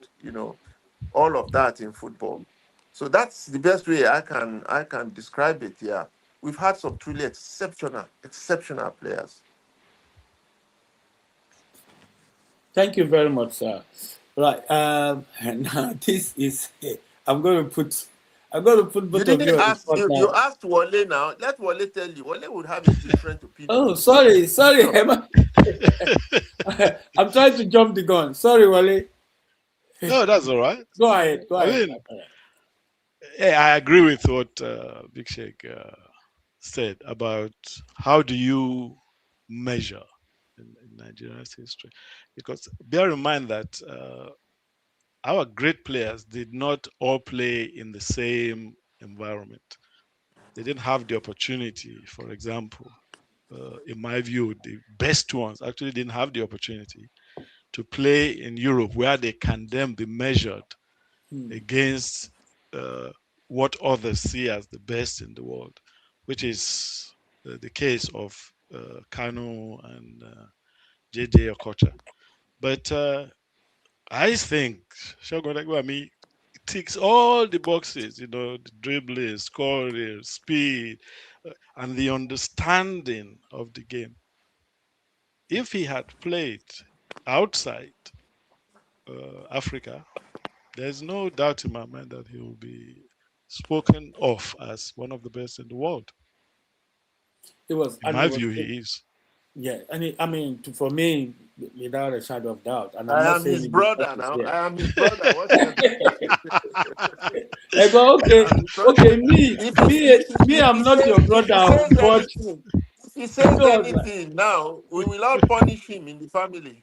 all of that in football. So that's the best way I can describe it. Yeah, we've had some truly exceptional players. Thank you very much, sir. Right. Now this is I'm going to put You both of you didn't on the ask. spot You now. asked Wole now. Let Wole tell you. Wole would have a different opinion. Oh, sorry, No. Emma. I'm trying to jump the gun. Sorry, Wale. No, that's all right. Go ahead. Go I ahead. mean, yeah, I agree with what Big Seg said about how do you measure in Nigeria's history, because bear in mind that our great players did not all play in the same environment. They didn't have the opportunity. For example, in my view, the best ones actually didn't have the opportunity to play in Europe, where they can then be measured against uh, what others see as the best in the world, which is the case of Kano and JJ Okocha. But I think Segun Odegbami ticks all the boxes, the dribbling, scoring, speed, and the understanding of the game. If he had played outside Africa, there's no doubt in my mind that he will be spoken of as one of the best in the world. It was, In and my it was, view, he is. yeah. And I mean, for me, without a shadow of doubt, and I'm I not am saying his it because brother it's now. here. I am his brother. What you I go, okay, because okay, me, if me, me, if I'm he not says your if he brother, says but anything, if he says God, anything now, we will all punish him in the family.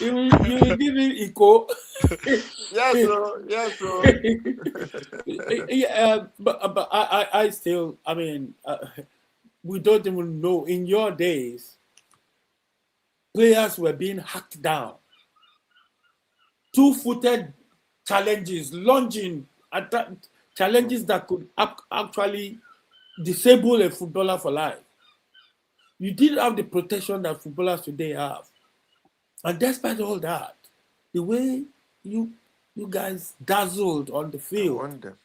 you will give him equal. Yes, sir. Yes, sir. Yeah, but I still, I mean, we don't even know. In your days, players were being hacked down, two-footed challenges, lunging, challenges that could actually disable a footballer for life. You didn't have the protection that footballers today have, and despite all that, the way you you guys dazzled on the I field. wonder.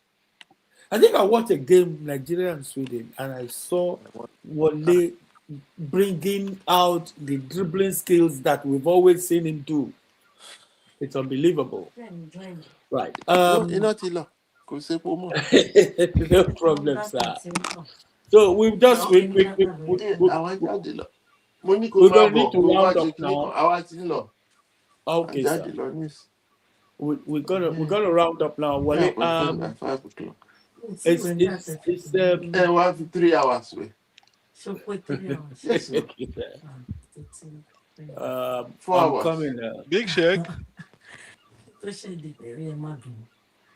I think I watched a game, Nigeria and Sweden, and I saw Wole bringing out the dribbling skills that we've always seen him do. It's unbelievable. Right. No, not Ilo. No problem, sir. So we've just Mo ní kó we're máa gonna need bọ̀ to kó wá round ṣe up kinní kan. now. Àwa ti ń lọ. À ń Okay, jáde sir. lọ nísì. We're gonna round up now. Yeah, Wale, by 5 o'clock. it's Wá fi 3 hours wẹ̀. Yes, no. 4 I'm hours. coming. Big Seg,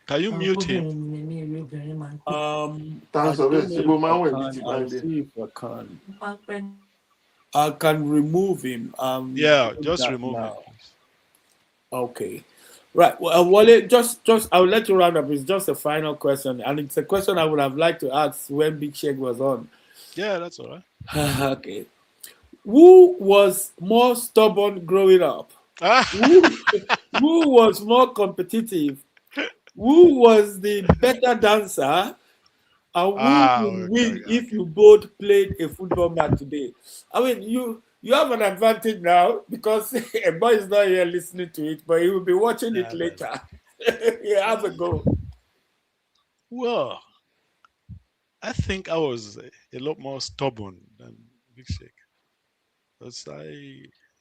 can you mute him? I Thanks of don't it. know Ṣé mo if máa ń I wẹ̀ bí ti can. máa I'll ń dé? see if I can. I can remove him. Yeah, Doing just that remove him, now. please. Okay. Right. Well, Wale, just I'll let you round up. It's just a final question, and it's a question I would have liked to ask when Big Seg was on. Yeah, that's all right. Okay. Who was more stubborn growing up? Who, who was more competitive? Who was the better dancer? And who would win if you both played a football match today? I mean, you have an advantage now because a boy is not here listening to it, but he will be watching it later. You have a go. Well, I think I was a lot more stubborn than Big Seg. Because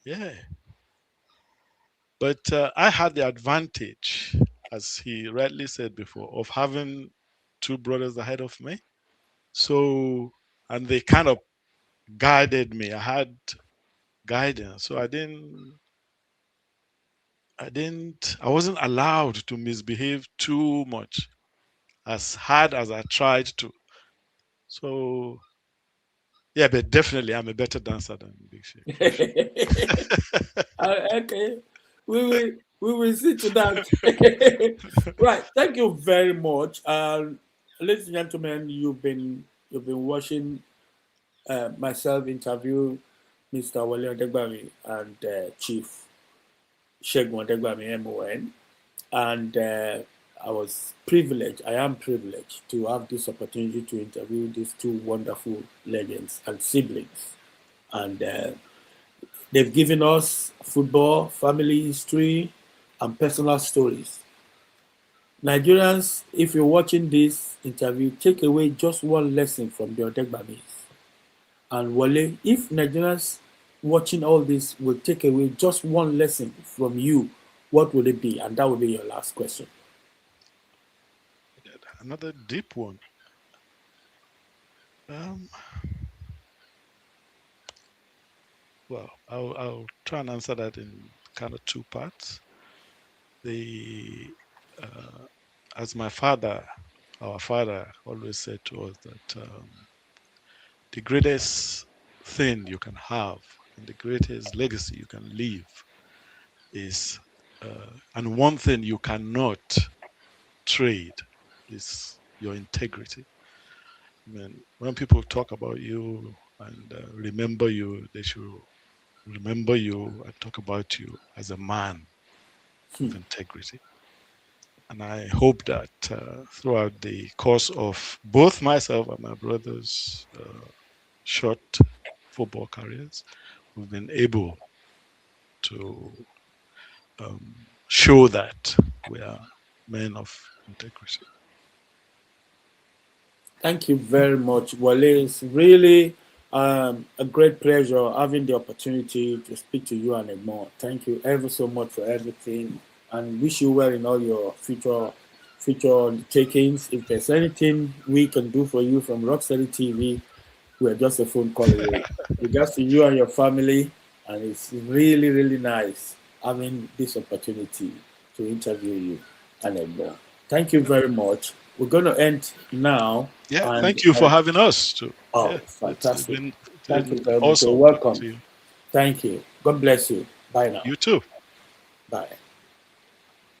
yeah. But I had the advantage, as he rightly said before, of having two brothers ahead of me. So, and they kind of guided me. I had guidance. So I wasn't allowed to misbehave too much, as hard as I tried to. So, yeah, but definitely I'm a better dancer than Big Seg. Okay, we will see to that. Right. Thank you very much, ladies and gentlemen. You've been watching myself interview Mr. Wole Odegbami and Chief Segun Odegbami MON, and I am privileged to have this opportunity to interview these two wonderful legends and siblings. And they've given us football, family history, and personal stories. Nigerians, if you're watching this interview, take away just one lesson from the Odegbamis. And Wole, if Nigerians watching all this will take away just one lesson from you, what will it be? And that will be your last question. Another deep one. Well, I'll try and answer that in kind of two parts. As my father, our father, always said to us that the greatest thing you can have and the greatest legacy you can leave is, and one thing you cannot trade is your integrity. I mean, when people talk about you and remember you, they should remember you and talk about you as a man of integrity. And I hope that throughout the course of both myself and my brother's short football careers, we've been able to show that we are men of integrity. Thank you very much, Wole. It's really a great pleasure having the opportunity to speak to you and more. Thank you ever so much for everything, and wish you well in all your future undertakings. If there's anything we can do for you from ROKSTEDI TV, we're just a phone call away. Regards to you and your family, and it's really, really nice having this opportunity to interview you and more. Thank you very much. We're going to end now. Yeah, And, thank you for having us too. Oh, Yeah, fantastic. it's Thank you been very much. You're awesome. welcome. To you. Thank you. God bless you. Bye now. You too. Bye.